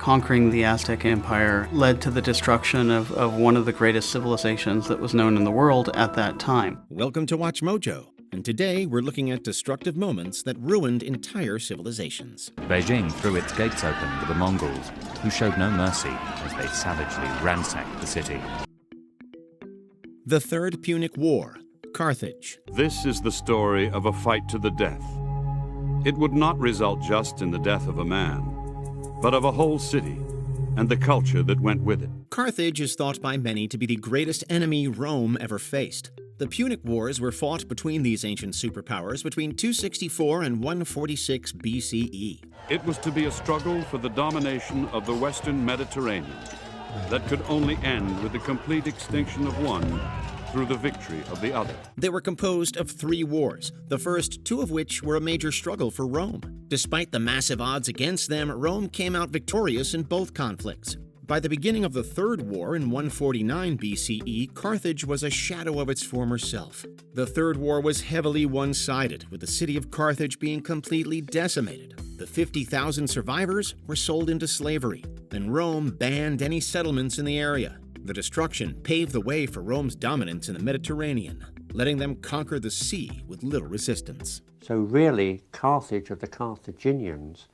conquering the Aztec Empire led to the destruction of one of the greatest civilizations that was known in the world at that time. Welcome to Watch Mojo, and today we're looking at destructive moments that ruined entire civilizations. Beijing threw its gates open to the Mongols, who showed no mercy as they savagely ransacked the city. The Third Punic War, Carthage. This is the story of a fight to the death. It would not result just in the death of a man, but of a whole city and the culture that went with it. Carthage is thought by many to be the greatest enemy Rome ever faced. The Punic Wars were fought between these ancient superpowers between 264 and 146 BCE. It was to be a struggle for the domination of the Western Mediterranean that could only end with the complete extinction of one through the victory of the other. They were composed of 3 wars, the first 2 of which were a major struggle for Rome. Despite the massive odds against them, Rome came out victorious in both conflicts. By the beginning of the Third War in 149 BCE, Carthage was a shadow of its former self. The Third War was heavily one-sided, with the city of Carthage being completely decimated. The 50,000 survivors were sold into slavery, and Rome banned any settlements in the area. The destruction paved the way for Rome's dominance in the Mediterranean, letting them conquer the sea with little resistance. So really, Carthage of the Carthaginians,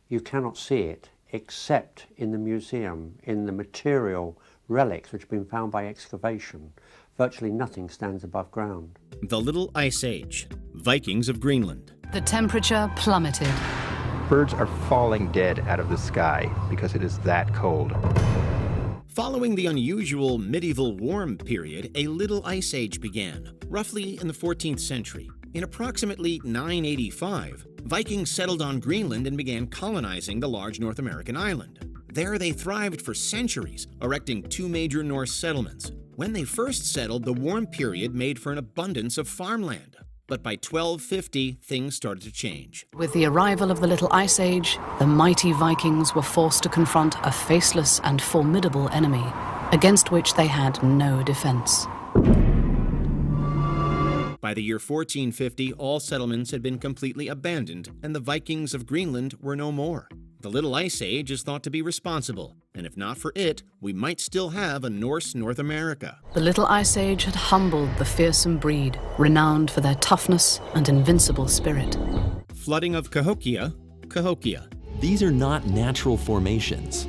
you cannot see it except in the museum, in the material relics which have been found by excavation. Virtually nothing stands above ground. The Little Ice Age, Vikings of Greenland. The temperature plummeted. Birds are falling dead out of the sky because it is that cold. Following the unusual medieval warm period, a Little Ice Age began, roughly in the 14th century. In approximately 985, Vikings settled on Greenland and began colonizing the large North American island. There they thrived for centuries, erecting 2 major Norse settlements. When they first settled, the warm period made for an abundance of farmland. But by 1250, things started to change. With the arrival of the Little Ice Age, the mighty Vikings were forced to confront a faceless and formidable enemy, against which they had no defense. By the year 1450, all settlements had been completely abandoned, and the Vikings of Greenland were no more. The Little Ice Age is thought to be responsible, and if not for it, we might still have a Norse North America. The Little Ice Age had humbled the fearsome breed, renowned for their toughness and invincible spirit. Flooding of Cahokia, Cahokia. These are not natural formations.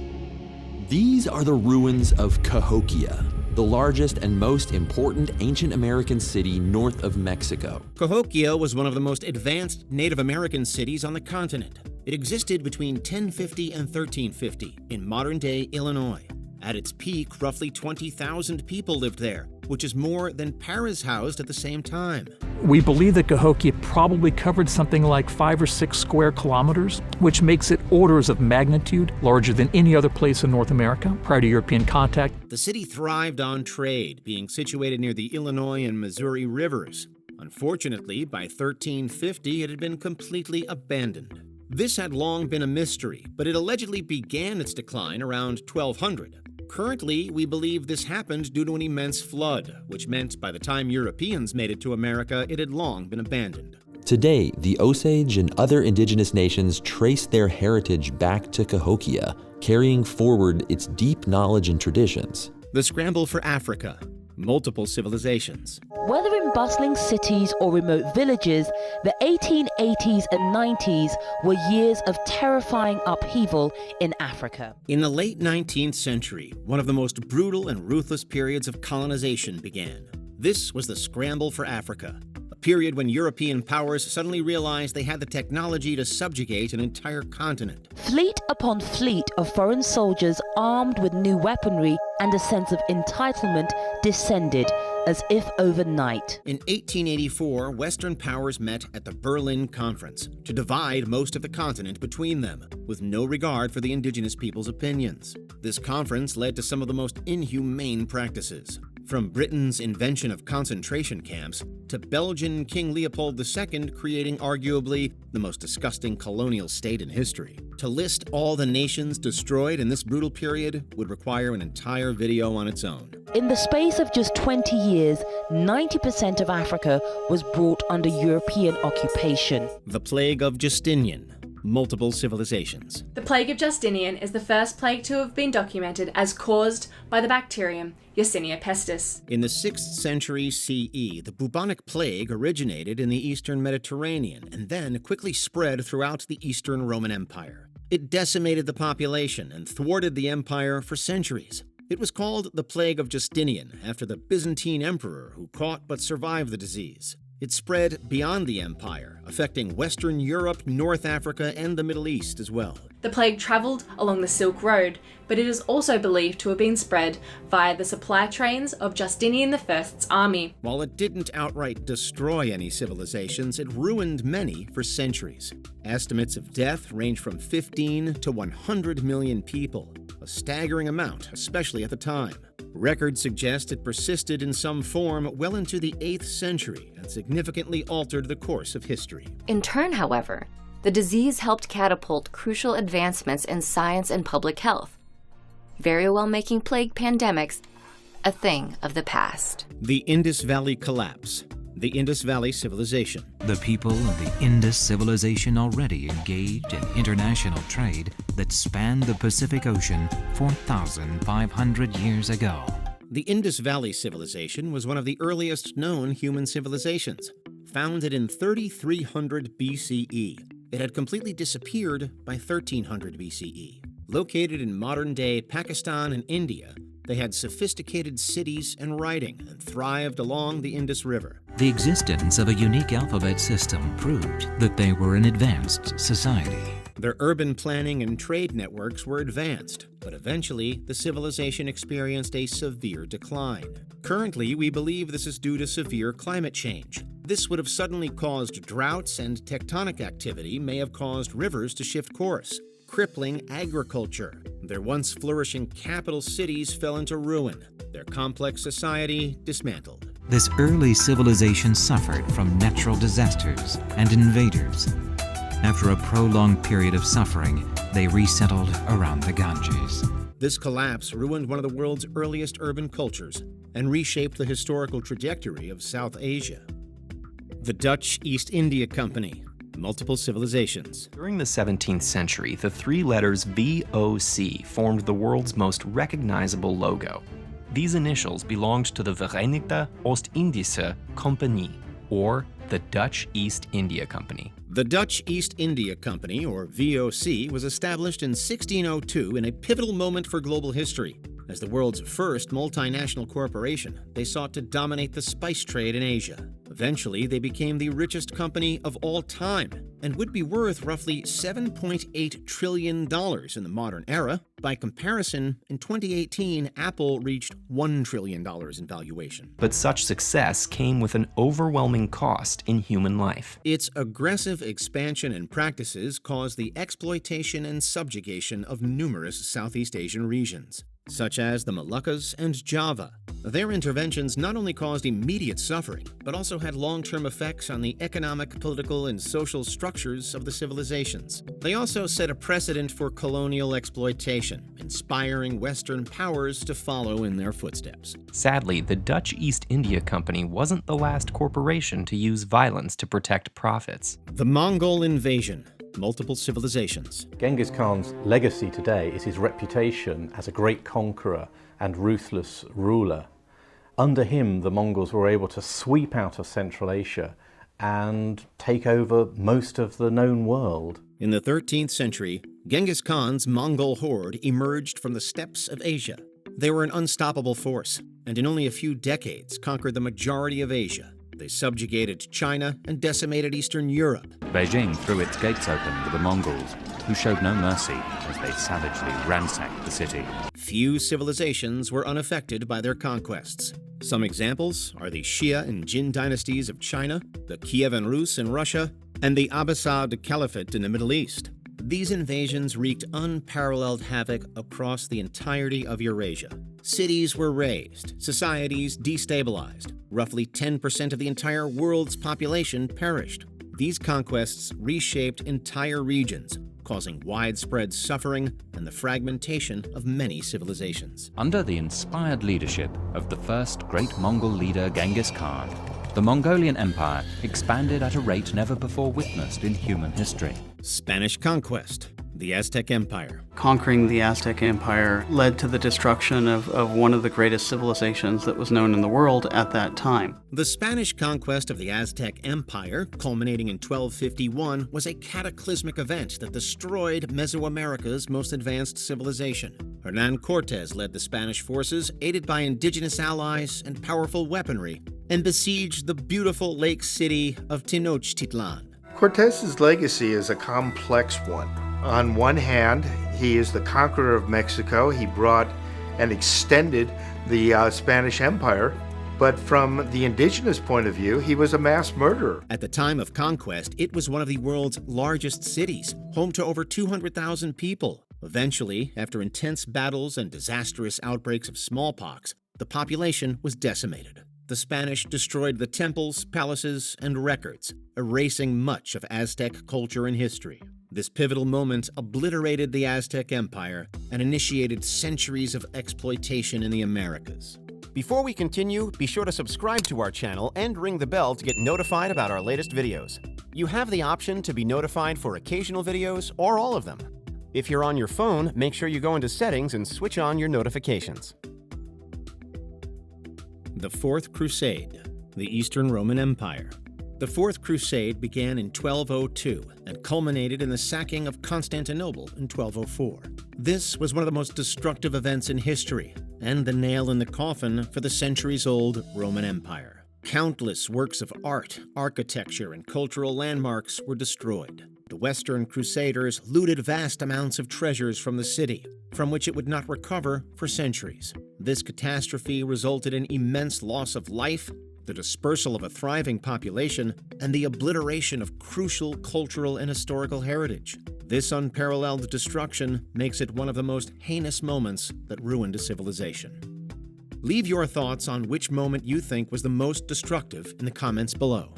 These are the ruins of Cahokia, the largest and most important ancient American city north of Mexico. Cahokia was one of the most advanced Native American cities on the continent. It existed between 1050 and 1350 in modern-day Illinois. At its peak, roughly 20,000 people lived there, which is more than Paris housed at the same time. We believe that Cahokia probably covered something like 5 or 6 square kilometers, which makes it orders of magnitude larger than any other place in North America prior to European contact. The city thrived on trade, being situated near the Illinois and Missouri rivers. Unfortunately, by 1350, it had been completely abandoned. This had long been a mystery, but it allegedly began its decline around 1200. Currently, we believe this happened due to an immense flood, which meant by the time Europeans made it to America, it had long been abandoned. Today, the Osage and other indigenous nations trace their heritage back to Cahokia, carrying forward its deep knowledge and traditions. The Scramble for Africa, multiple civilizations. Whether in bustling cities or remote villages, the 1880s and 90s were years of terrifying upheaval in Africa. In the late 19th century, one of the most brutal and ruthless periods of colonization began. This was the Scramble for Africa, a period when European powers suddenly realized they had the technology to subjugate an entire continent. Fleet upon fleet of foreign soldiers armed with new weaponry and a sense of entitlement descended as if overnight. In 1884, Western powers met at the Berlin Conference to divide most of the continent between them, with no regard for the indigenous people's opinions. This conference led to some of the most inhumane practices. From Britain's invention of concentration camps to Belgian King Leopold II creating arguably the most disgusting colonial state in history. To list all the nations destroyed in this brutal period would require an entire video on its own. In the space of just 20 years, 90% of Africa was brought under European occupation. The Plague of Justinian, Multiple Civilizations. The Plague of Justinian is the first plague to have been documented as caused by the bacterium Yersinia pestis. In the 6th century CE, the bubonic plague originated in the eastern Mediterranean and then quickly spread throughout the Eastern Roman Empire. It decimated the population and thwarted the empire for centuries. It was called the Plague of Justinian after the Byzantine emperor who caught but survived the disease. It spread beyond the empire, affecting Western Europe, North Africa, and the Middle East as well. The plague travelled along the Silk Road, but it is also believed to have been spread via the supply trains of Justinian I's army. While it didn't outright destroy any civilizations, it ruined many for centuries. Estimates of death range from 15 to 100 million people, a staggering amount, especially at the time. Records suggest it persisted in some form well into the 8th century and significantly altered the course of history. In turn, however, the disease helped catapult crucial advancements in science and public health, very well making plague pandemics a thing of the past. The Indus Valley Collapse. The Indus Valley Civilization. The people of the Indus civilization already engaged in international trade that spanned the Pacific Ocean 4,500 years ago. The Indus Valley Civilization was one of the earliest known human civilizations. Founded in 3300 BCE, it had completely disappeared by 1300 BCE. Located in modern-day Pakistan and India, they had sophisticated cities and writing and thrived along the Indus River. The existence of a unique alphabet system proved that they were an advanced society. Their urban planning and trade networks were advanced, but eventually the civilization experienced a severe decline. Currently, we believe this is due to severe climate change. This would have suddenly caused droughts, and tectonic activity may have caused rivers to shift course, crippling agriculture. Their once flourishing capital cities fell into ruin, their complex society dismantled. This early civilization suffered from natural disasters and invaders. After a prolonged period of suffering, they resettled around the Ganges. This collapse ruined one of the world's earliest urban cultures and reshaped the historical trajectory of South Asia. The Dutch East India Company. Multiple Civilizations. During the 17th century, the three letters VOC formed the world's most recognizable logo. These initials belonged to the Verenigde Oost-Indische Compagnie, or the Dutch East India Company. The Dutch East India Company, or VOC, was established in 1602 in a pivotal moment for global history. As the world's first multinational corporation, they sought to dominate the spice trade in Asia. Eventually, they became the richest company of all time and would be worth roughly $7.8 trillion in the modern era. By comparison, in 2018, Apple reached $1 trillion in valuation. But such success came with an overwhelming cost in human life. Its aggressive expansion and practices caused the exploitation and subjugation of numerous Southeast Asian regions, such as the Moluccas and Java. Their interventions not only caused immediate suffering, but also had long-term effects on the economic, political, and social structures of the civilizations. They also set a precedent for colonial exploitation, inspiring Western powers to follow in their footsteps. Sadly, the Dutch East India Company wasn't the last corporation to use violence to protect profits. The Mongol Invasion. Multiple Civilizations. Genghis Khan's legacy today is his reputation as a great conqueror and ruthless ruler. Under him, the Mongols were able to sweep out of Central Asia and take over most of the known world. In the 13th century, Genghis Khan's Mongol horde emerged from the steppes of Asia. They were an unstoppable force, and in only a few decades conquered the majority of Asia. They subjugated China and decimated Eastern Europe. Beijing threw its gates open to the Mongols, who showed no mercy as they savagely ransacked the city. Few civilizations were unaffected by their conquests. Some examples are the Xia and Jin dynasties of China, the Kievan Rus in Russia, and the Abbasid Caliphate in the Middle East. These invasions wreaked unparalleled havoc across the entirety of Eurasia. Cities were razed, societies destabilized. Roughly 10% of the entire world's population perished. These conquests reshaped entire regions, causing widespread suffering and the fragmentation of many civilizations. Under the inspired leadership of the first great Mongol leader Genghis Khan, the Mongolian Empire expanded at a rate never before witnessed in human history. Spanish Conquest, the Aztec Empire. Conquering the Aztec Empire led to the destruction of one of the greatest civilizations that was known in the world at that time. The Spanish conquest of the Aztec Empire, culminating in 1251, was a cataclysmic event that destroyed Mesoamerica's most advanced civilization. Hernán Cortés led the Spanish forces, aided by indigenous allies and powerful weaponry, and besieged the beautiful lake city of Tenochtitlan. Cortés's legacy is a complex one. On one hand, he is the conqueror of Mexico. He brought and extended the Spanish Empire. But from the indigenous point of view, he was a mass murderer. At the time of conquest, it was one of the world's largest cities, home to over 200,000 people. Eventually, after intense battles and disastrous outbreaks of smallpox, the population was decimated. The Spanish destroyed the temples, palaces, and records, erasing much of Aztec culture and history. This pivotal moment obliterated the Aztec Empire and initiated centuries of exploitation in the Americas. Before we continue, be sure to subscribe to our channel and ring the bell to get notified about our latest videos. You have the option to be notified for occasional videos or all of them. If you're on your phone, make sure you go into Settings and switch on your notifications. The Fourth Crusade, the Eastern Roman Empire. The Fourth Crusade began in 1202 and culminated in the sacking of Constantinople in 1204. This was one of the most destructive events in history and the nail in the coffin for the centuries-old Roman Empire. Countless works of art, architecture, and cultural landmarks were destroyed. The Western Crusaders looted vast amounts of treasures from the city, from which it would not recover for centuries. This catastrophe resulted in immense loss of life, the dispersal of a thriving population, and the obliteration of crucial cultural and historical heritage. This unparalleled destruction makes it one of the most heinous moments that ruined a civilization. Leave your thoughts on which moment you think was the most destructive in the comments below.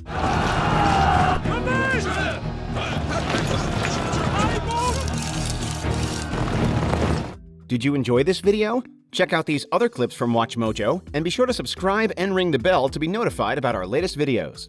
Did you enjoy this video? Check out these other clips from WatchMojo, and be sure to subscribe and ring the bell to be notified about our latest videos.